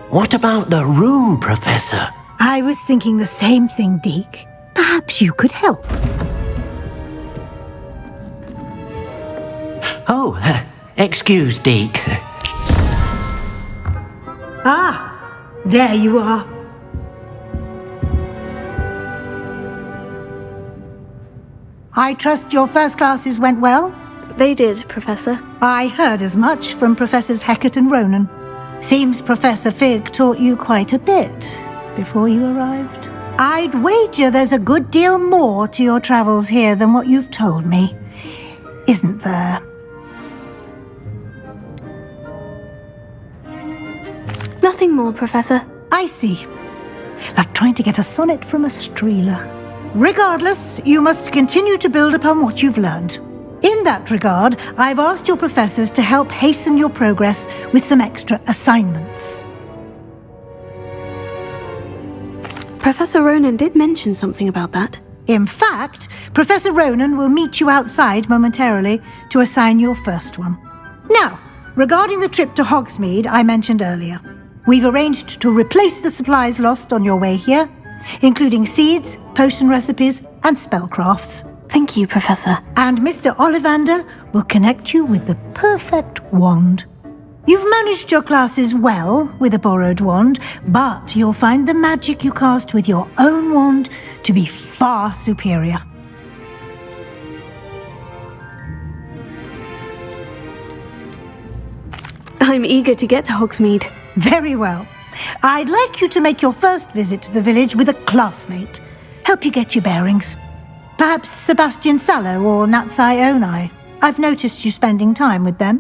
What about the room, Professor? I was thinking the same thing, Deke. Perhaps you could help. Oh, excuse, Deke. Ah, there you are. I trust your first classes went well? They did, Professor. I heard as much from Professors Hecat and Ronan. Seems Professor Fig taught you quite a bit before you arrived. I'd wager there's a good deal more to your travels here than what you've told me, isn't there? Nothing more, Professor. I see. Like trying to get a sonnet from a streeler. Regardless, you must continue to build upon what you've learned. In that regard, I've asked your professors to help hasten your progress with some extra assignments. Professor Ronan did mention something about that. In fact, Professor Ronan will meet you outside momentarily to assign your first one. Now, regarding the trip to Hogsmeade I mentioned earlier, we've arranged to replace the supplies lost on your way here, including seeds, potion recipes, and spellcrafts. Thank you, Professor. And Mr. Ollivander will connect you with the perfect wand. You've managed your classes well with a borrowed wand, but you'll find the magic you cast with your own wand to be far superior. I'm eager to get to Hogsmeade. Very well. I'd like you to make your first visit to the village with a classmate. Help you get your bearings. Perhaps Sebastian Sallow or Natsai Onai. I've noticed you spending time with them.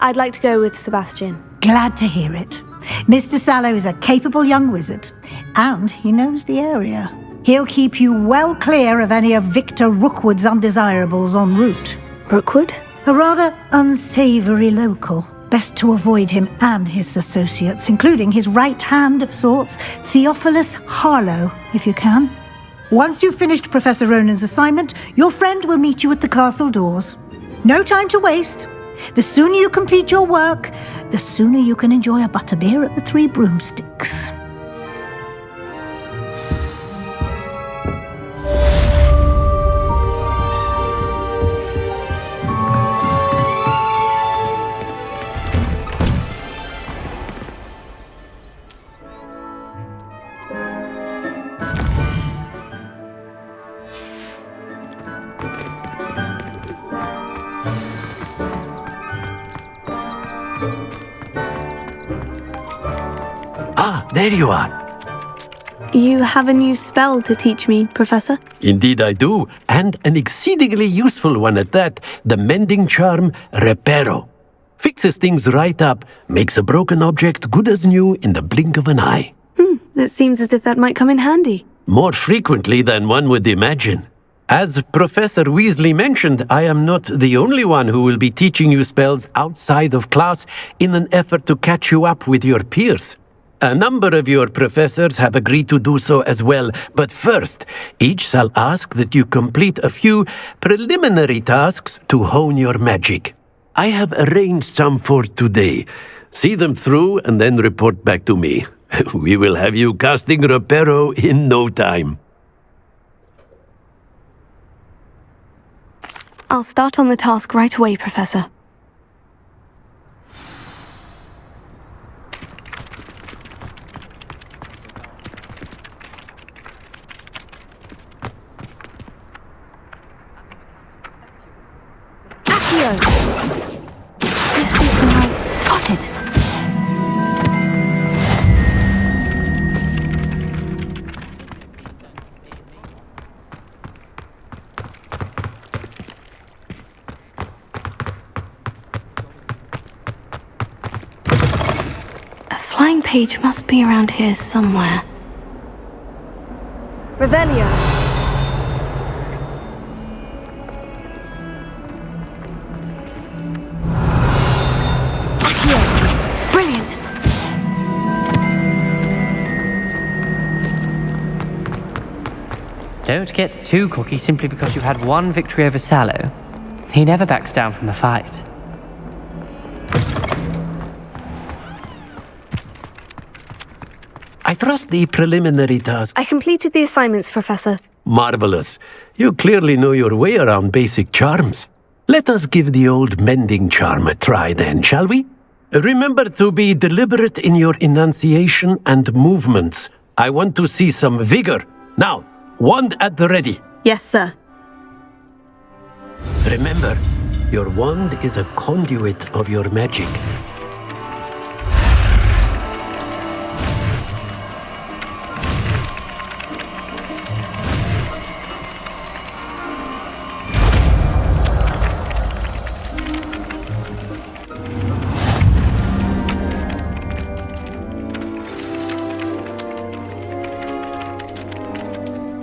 I'd like to go with Sebastian. Glad to hear it. Mr. Sallow is a capable young wizard, and he knows the area. He'll keep you well clear of any of Victor Rookwood's undesirables en route. Rookwood? A rather unsavoury local. Best to avoid him and his associates, including his right hand of sorts, Theophilus Harlow, if you can. Once you've finished Professor Ronan's assignment, your friend will meet you at the castle doors. No time to waste. The sooner you complete your work, the sooner you can enjoy a butterbeer at the Three Broomsticks. Ah, there you are. You have a new spell to teach me, Professor? Indeed I do, and an exceedingly useful one at that, the mending charm Reparo. Fixes things right up, makes a broken object good as new in the blink of an eye. It seems as if that might come in handy. More frequently than one would imagine. As Professor Weasley mentioned, I am not the only one who will be teaching you spells outside of class in an effort to catch you up with your peers. A number of your professors have agreed to do so as well, but first, each shall ask that you complete a few preliminary tasks to hone your magic. I have arranged some for today. See them through and then report back to me. We will have you casting Reparo in no time. I'll start on the task right away, Professor. This is the one. Got it. A flying page must be around here somewhere. Revelio. Brilliant! Don't get too cocky simply because you've had one victory over Sallow. He never backs down from a fight. I trust the preliminary task. I completed the assignments, Professor. Marvelous. You clearly know your way around basic charms. Let us give the old mending charm a try then, shall we? Remember to be deliberate in your enunciation and movements. I want to see some vigor. Now, wand at the ready. Yes, sir. Remember, your wand is a conduit of your magic.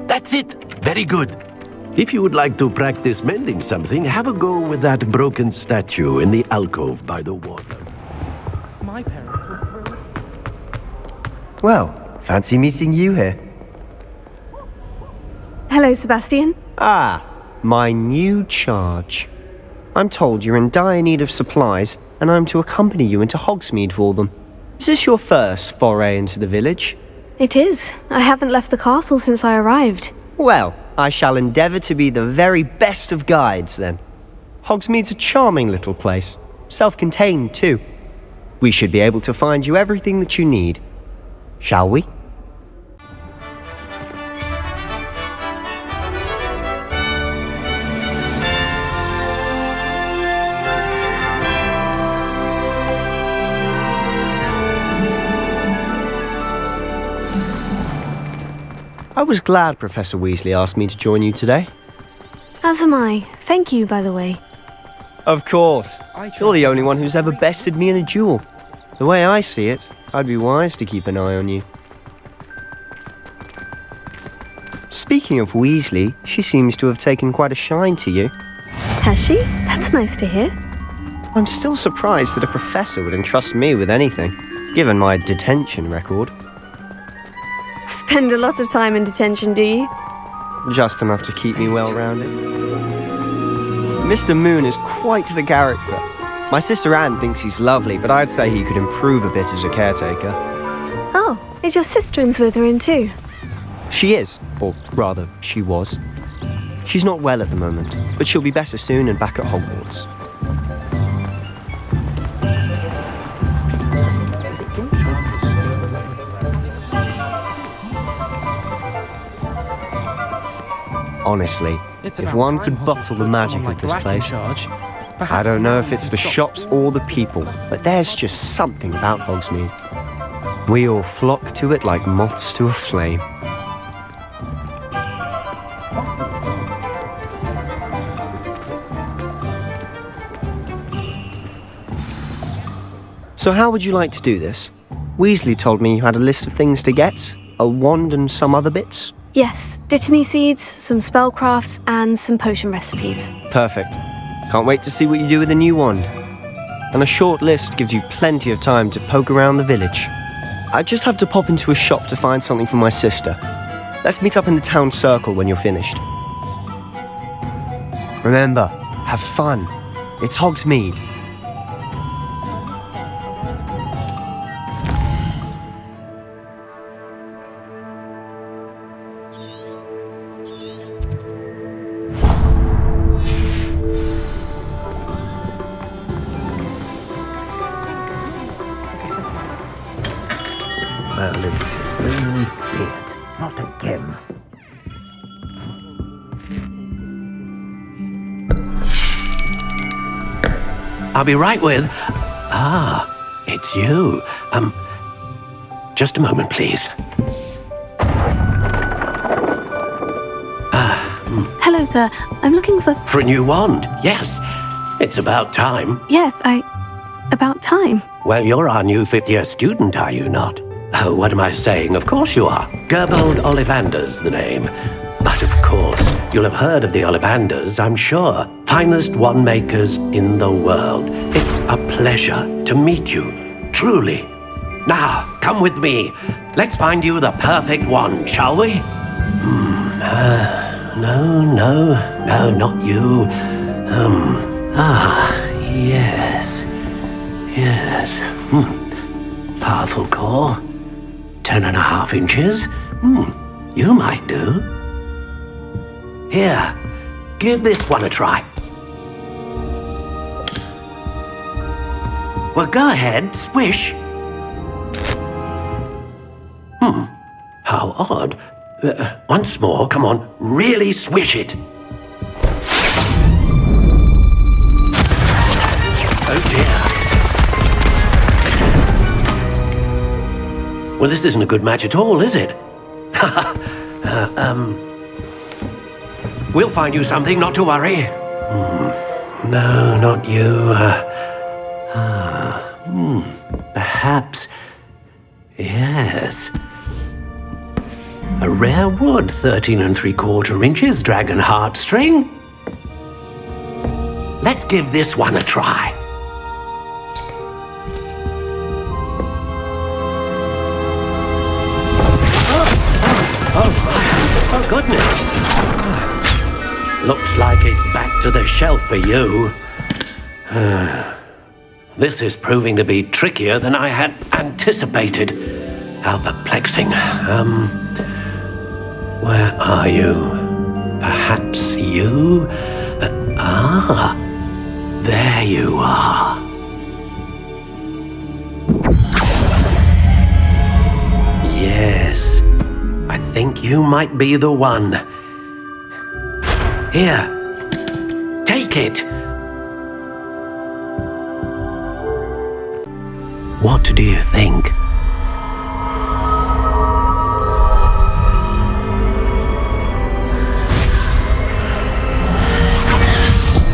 That's it. Very good. If you would like to practice mending something, have a go with that broken statue in the alcove by the water. My parents were thrilled. Well, fancy meeting you here. Hello, Sebastian. Ah, my new charge. I'm told you're in dire need of supplies, and I'm to accompany you into Hogsmeade for them. Is this your first foray into the village? It is. I haven't left the castle since I arrived. Well, I shall endeavour to be the very best of guides, then. Hogsmeade's a charming little place, self-contained too. We should be able to find you everything that you need. Shall we? I was glad Professor Weasley asked me to join you today. As am I. Thank you, by the way. Of course. You're the only one who's ever bested me in a duel. The way I see it, I'd be wise to keep an eye on you. Speaking of Weasley, she seems to have taken quite a shine to you. Has she? That's nice to hear. I'm still surprised that a professor would entrust me with anything, given my detention record. Spend a lot of time in detention, do you? Just enough to keep me well-rounded. Mr. Moon is quite the character. My sister Anne thinks he's lovely, but I'd say he could improve a bit as a caretaker. Oh, is your sister in Slytherin too? She is, or rather, she was. She's not well at the moment, but she'll be better soon and back at Hogwarts. Honestly, if one could bottle the magic of this place, I don't know if it's the shops or the people, but there's just something about Hogsmeade. We all flock to it like moths to a flame. So how would you like to do this? Weasley told me you had a list of things to get, a wand and some other bits. Yes, dittany seeds, some spellcrafts, and some potion recipes. Perfect. Can't wait to see what you do with the new wand. And a short list gives you plenty of time to poke around the village. I just have to pop into a shop to find something for my sister. Let's meet up in the town circle when you're finished. Remember, have fun. It's Hogsmeade. Not again. I'll be right with... Ah, it's you. Just a moment, please. Hello, sir. I'm looking for... For a new wand, yes. It's about time. Yes, about time. Well, you're our new fifth-year student, are you not? Oh, what am I saying? Of course you are. Gerbold Ollivander's the name. But of course, you'll have heard of the Ollivanders, I'm sure. Finest wand makers in the world. It's a pleasure to meet you, truly. Now, come with me. Let's find you the perfect wand, shall we? No, not you. Yes. Powerful core. 10.5 inches. You might do. Here, give this one a try. Well, go ahead, swish. How odd. Once more, come on, really swish it. Oh dear. Well, this isn't a good match at all, is it? We'll find you something, not to worry. No, not you. Perhaps. Yes. A rare wood, 13 3/4 inches, dragon heartstring. Let's give this one a try. Oh, goodness. Looks like it's back to the shelf for you. This is proving to be trickier than I had anticipated. How perplexing. Where are you? Perhaps you? There you are. Yes, I think you might be the one. Here, take it. What do you think?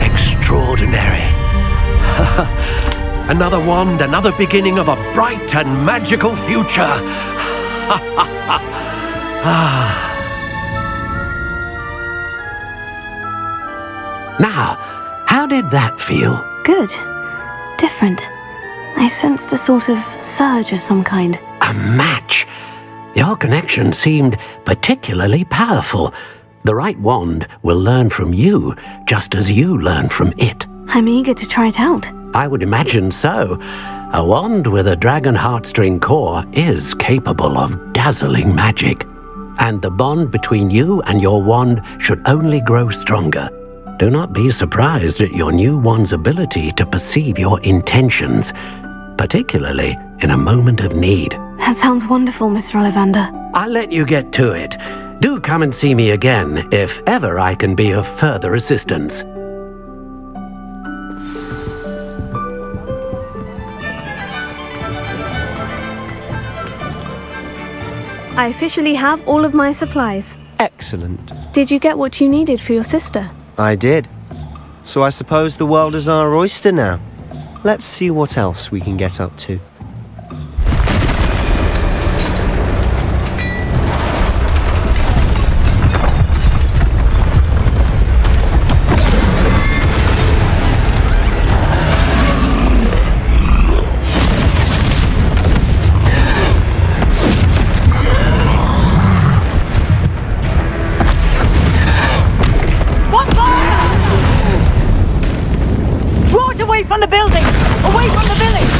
Extraordinary. Another wand, another beginning of a bright and magical future. Now, how did that feel? Good. Different. I sensed a sort of surge of some kind. A match. Your connection seemed particularly powerful. The right wand will learn from you, just as you learn from it. I'm eager to try it out. I would imagine so. A wand with a dragon heartstring core is capable of dazzling magic. And the bond between you and your wand should only grow stronger. Do not be surprised at your new wand's ability to perceive your intentions, particularly in a moment of need. That sounds wonderful, Mr. Ollivander. I'll let you get to it. Do come and see me again if ever I can be of further assistance. I officially have all of my supplies. Excellent. Did you get what you needed for your sister? I did. So I suppose the world is our oyster now. Let's see what else we can get up to. From the building! Away from the village!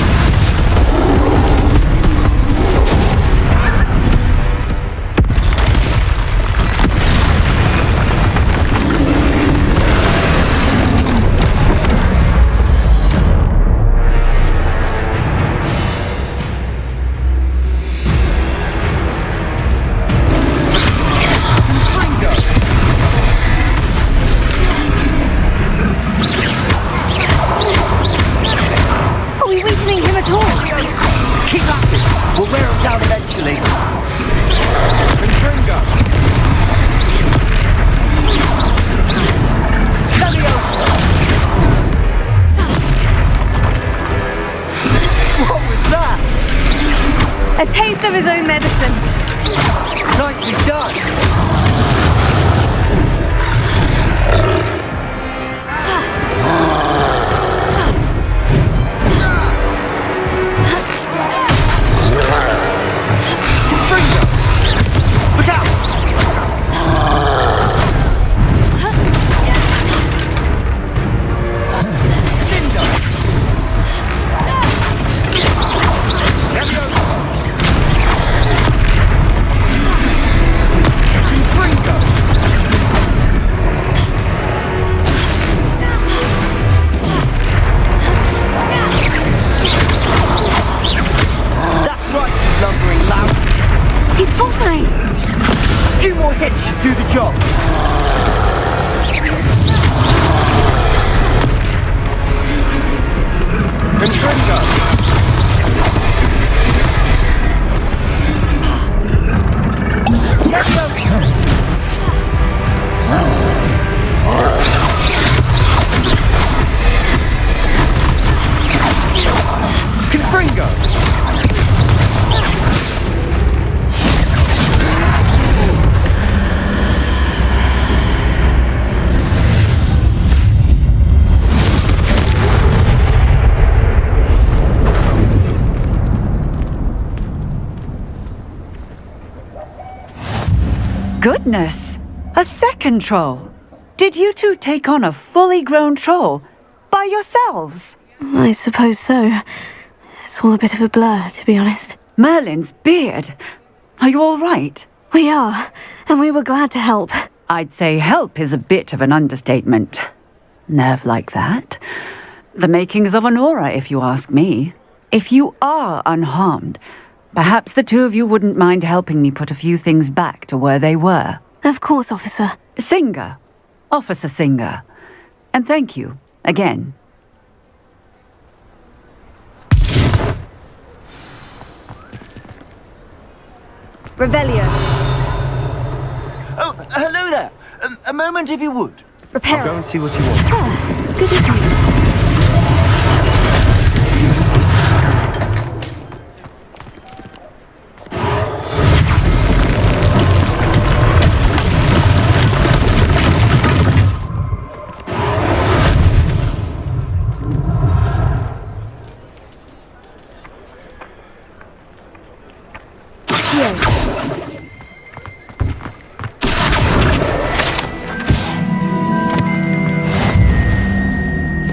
few more hits should do the job. Confringo. Confringo. Goodness! A second troll! Did you two take on a fully grown troll? By yourselves? I suppose so. It's all a bit of a blur, to be honest. Merlin's beard! Are you all right? We are, and we were glad to help. I'd say help is a bit of an understatement. Nerve like that. The makings of an aura, if you ask me. If you are unharmed, perhaps the two of you wouldn't mind helping me put a few things back to where they were. Of course, officer. Singer. Officer Singer. And thank you, again. Revelio. Oh, hello there. A moment if you would. Repair. Go and see what you want. Ah, good as new.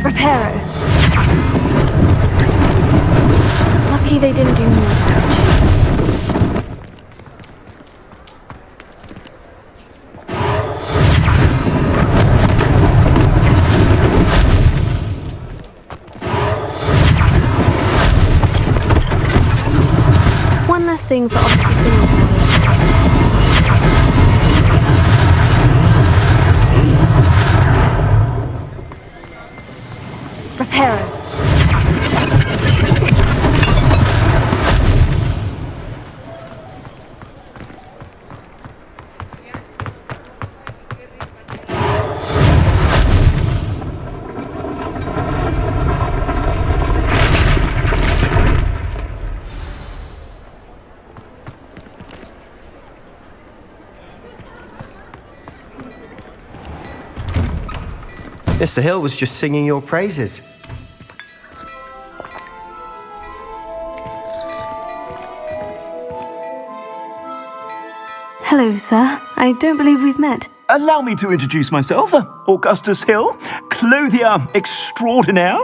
Reparo. Lucky they didn't do more damage. One less thing for Officer Singer. Reparo. Mr. Hill was just singing your praises. Hello, sir. I don't believe we've met. Allow me to introduce myself, Augustus Hill, clothier extraordinaire.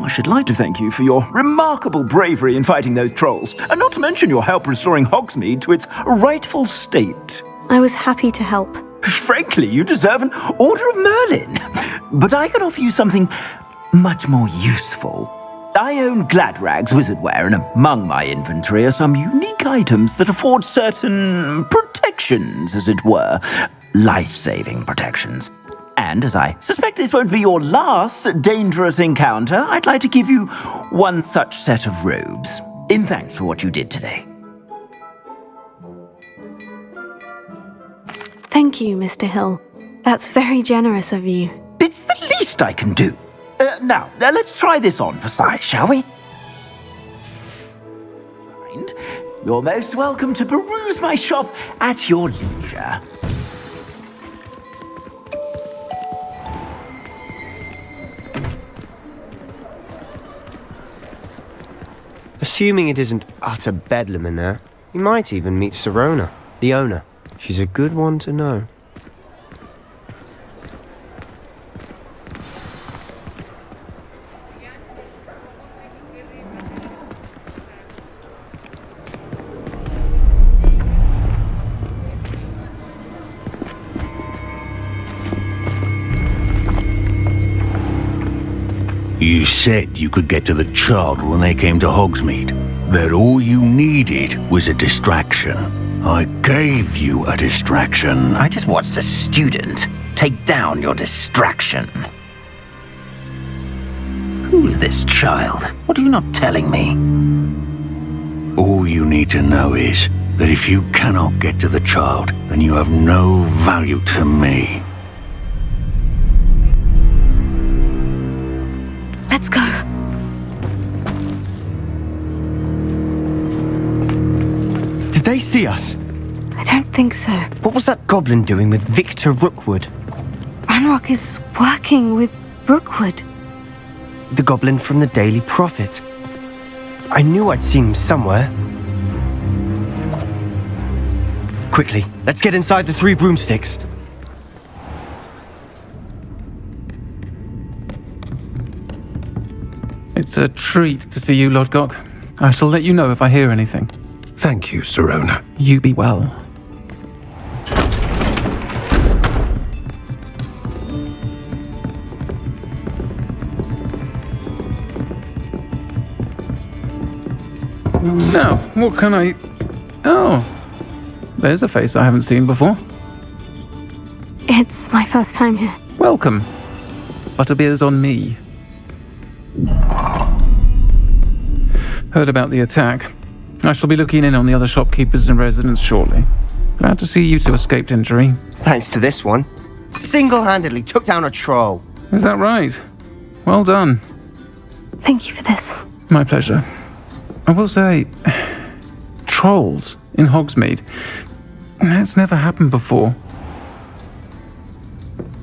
I should like to thank you for your remarkable bravery in fighting those trolls, and not to mention your help restoring Hogsmeade to its rightful state. I was happy to help. Frankly, you deserve an Order of Merlin. But I can offer you something much more useful. I own Gladrag's wizardware, and among my inventory are some unique items that afford certain protections, as it were. Life-saving protections. And as I suspect this won't be your last dangerous encounter, I'd like to give you one such set of robes, in thanks for what you did today. Thank you, Mr. Hill. That's very generous of you. It's the least I can do. Now, let's try this on for size, shall we? Mind. You're most welcome to peruse my shop at your leisure. Assuming it isn't utter bedlam in there, you might even meet Serona, the owner. She's a good one to know. You said you could get to the child when they came to Hogsmeade. That all you needed was a distraction. I gave you a distraction. I just watched a student take down your distraction. Who's this child? What are you not telling me? All you need to know is that if you cannot get to the child, then you have no value to me. Let's go. Did they see us? I don't think so. What was that goblin doing with Victor Rookwood? Ranrock is working with Rookwood. The goblin from the Daily Prophet. I knew I'd seen him somewhere. Quickly, let's get inside the 3 broomsticks. It's a treat to see you, Lodgok. I shall let you know if I hear anything. Thank you, Sirona. You be well. Now, what can I... Oh, there's a face I haven't seen before. It's my first time here. Welcome. Butterbeer's on me. Heard about the attack. I shall be looking in on the other shopkeepers and residents shortly. Glad to see you two escaped injury. Thanks to this one. Single-handedly took down a troll. Is that right? Well done. Thank you for this. My pleasure. I will say, trolls in Hogsmeade. That's never happened before.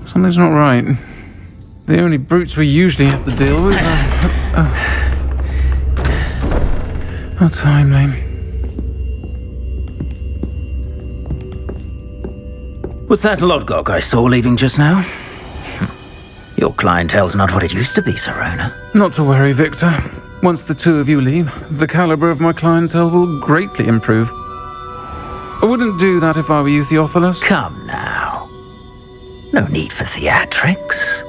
Something's not right. The only brutes we usually have to deal with are... How timely. Was that Lodgok I saw leaving just now? Your clientele's not what it used to be, Sirona. Not to worry, Victor. Once the two of you leave, the caliber of my clientele will greatly improve. I wouldn't do that if I were you, Theophilus. Come now. No need for theatrics.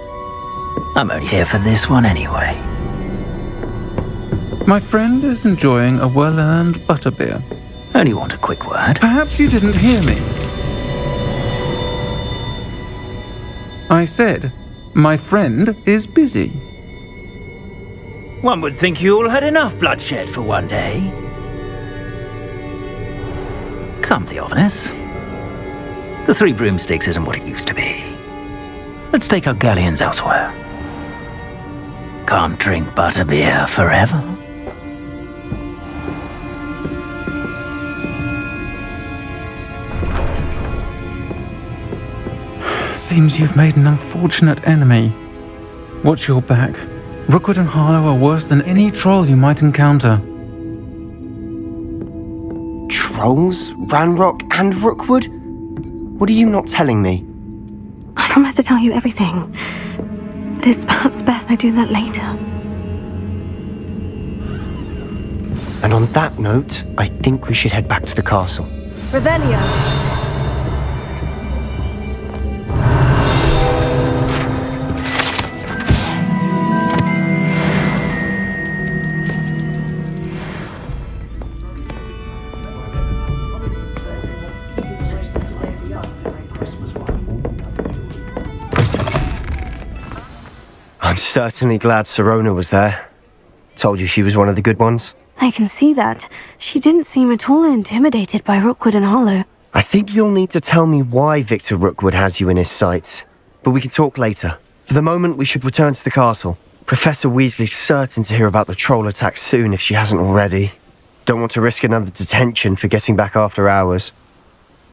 I'm only here for this one anyway. My friend is enjoying a well-earned butterbeer. Only want a quick word. Perhaps you didn't hear me. I said, my friend is busy. One would think you all had enough bloodshed for one day. Come, Theophilus. The 3 broomsticks isn't what it used to be. Let's take our galleons elsewhere. Can't drink butterbeer forever. Seems you've made an unfortunate enemy. Watch your back. Rookwood and Harlow are worse than any troll you might encounter. Trolls? Ranrock and Rookwood? What are you not telling me? I promise to tell you everything. But it's perhaps best I do that later. And on that note, I think we should head back to the castle. Revelio! I'm certainly glad Sirona was there. Told you she was one of the good ones. I can see that. She didn't seem at all intimidated by Rookwood and Harlow. I think you'll need to tell me why Victor Rookwood has you in his sights. But we can talk later. For the moment, we should return to the castle. Professor Weasley's certain to hear about the troll attack soon if she hasn't already. Don't want to risk another detention for getting back after hours.